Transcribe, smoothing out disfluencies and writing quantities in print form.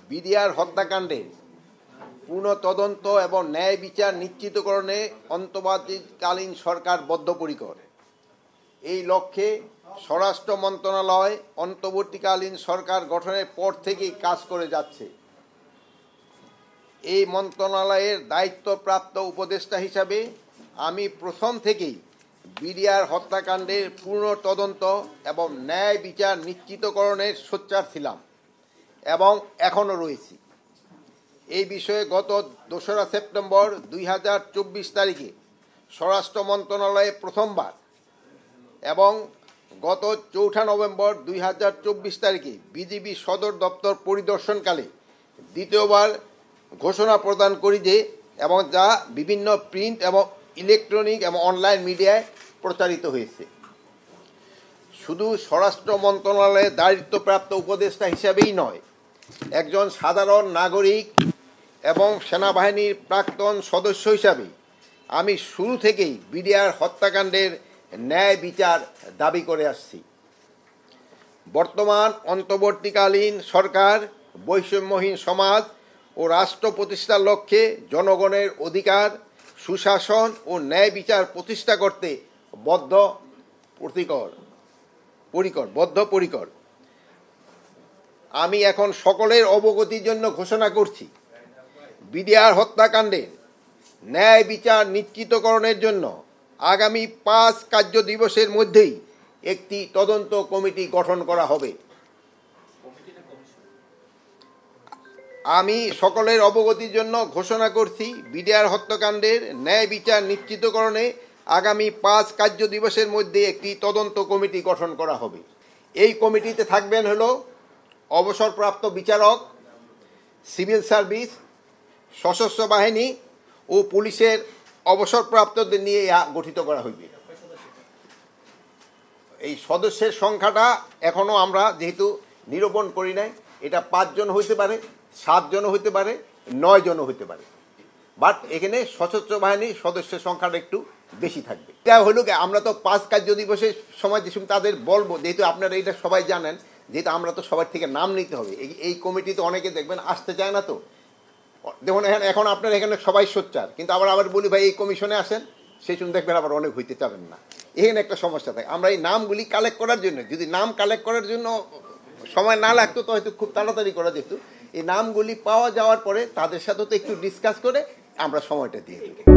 BDR হত্যাকাণ্ডে পূর্ণ তদন্ত এবং ন্যায় বিচার নিশ্চিতকরণে অন্তর্বর্তীকালীন সরকার বদ্ধপরিকর। এই লক্ষ্যে স্বরাষ্ট্র মন্ত্রণালয় অন্তর্বর্তীকালীন সরকার গঠনের পর থেকেই কাজ করে যাচ্ছে। এই মন্ত্রণালয়ের দায়িত্বপ্রাপ্ত উপদেষ্টা হিসাবে আমি প্রথম থেকেই বিডিআর হত্যাকাণ্ডের পূর্ণ তদন্ত এবং ন্যায় বিচার নিশ্চিতকরণের সোচ্চার ছিলাম এবং এখনও রয়েছি। এই বিষয়ে গত 2রা সেপ্টেম্বর 2024 তারিখে স্বরাষ্ট্র মন্ত্রণালয়ে প্রথমবার এবং গত 4 নভেম্বর 2024 তারিখে বিজিবি সদর দপ্তর পরিদর্শনকালে দ্বিতীয়বার ঘোষণা প্রদান করি যে এবং যা বিভিন্ন প্রিন্ট এবং ইলেকট্রনিক এবং অনলাইন মিডিয়ায় প্রচারিত হয়েছে। শুধু স্বরাষ্ট্র মন্ত্রণালয়ের দায়িত্বপ্রাপ্ত উপদেষ্টা হিসাবেই নয়, একজন সাধারণ নাগরিক এবং সেনাবাহিনীর প্রাক্তন সদস্য হিসাবে আমি শুরু থেকেই বিডিআর হত্যাকাণ্ডের ন্যায় বিচার দাবি করে আসছি। বর্তমান অন্তর্বর্তীকালীন সরকার বৈষম্যহীন সমাজ ও রাষ্ট্র প্রতিষ্ঠার লক্ষ্যে জনগণের অধিকার, সুশাসন ও ন্যায় বিচার প্রতিষ্ঠা করতে বদ্ধপরিকর। আমি এখন সকলের অবগতির জন্য ঘোষণা করছি, বিডিআর হত্যাকাণ্ডের ন্যায় বিচার নিশ্চিতকরণের জন্য আগামী 5 কার্য দিবসের মধ্যেই একটি তদন্ত কমিটি গঠন করা হবে। আমি সকলের অবগতির জন্য ঘোষণা করছি, বিডিআর হত্যাকাণ্ডের ন্যায় বিচার নিশ্চিতকরণে আগামী 5 কার্য দিবসের মধ্যে একটি তদন্ত কমিটি গঠন করা হবে। এই কমিটিতে থাকবেন অবসরপ্রাপ্ত বিচারক, সিভিল সার্ভিস, সশস্ত্র বাহিনী ও পুলিশের অবসরপ্রাপ্তদের নিয়ে গঠিত করা হইবে। এই সদস্যের সংখ্যাটা এখনো আমরা যেহেতু নিরূপণ করি নাই, এটা 5 জন হইতে পারে, 7 জন হইতে পারে, 9 জন হইতে পারে, বাট এখানে সশস্ত্র বাহিনীর সদস্যের সংখ্যাটা একটু বেশি থাকবে। এটা হলো আমরা তো 5 কার্য দিবসের সময় যে তাদের বলবো, যেহেতু আপনারা এটা সবাই জানেন, যেহেতু আমরা তো সবার থেকে নাম নিতে হবে। এই কমিটিতে অনেকে দেখবেন আসতে চায় না, তো দেখুন এখন আপনারা এখানে সবাই সোচ্চার, কিন্তু আবার বলি ভাই এই কমিশনে আসেন, সেই সময় দেখবেন আবার অনেক হইতে চাবেন না। এখানে একটা সমস্যা থাকে। আমরা এই নামগুলি কালেক্ট করার জন্য, যদি নাম কালেক্ট করার জন্য সময় না লাগতো তো হয়তো খুব তাড়াতাড়ি করা যেত। এই নামগুলি পাওয়া যাওয়ার পরে তাদের সাথে তো একটু ডিসকাস করে আমরা সময়টা দিয়ে দিই।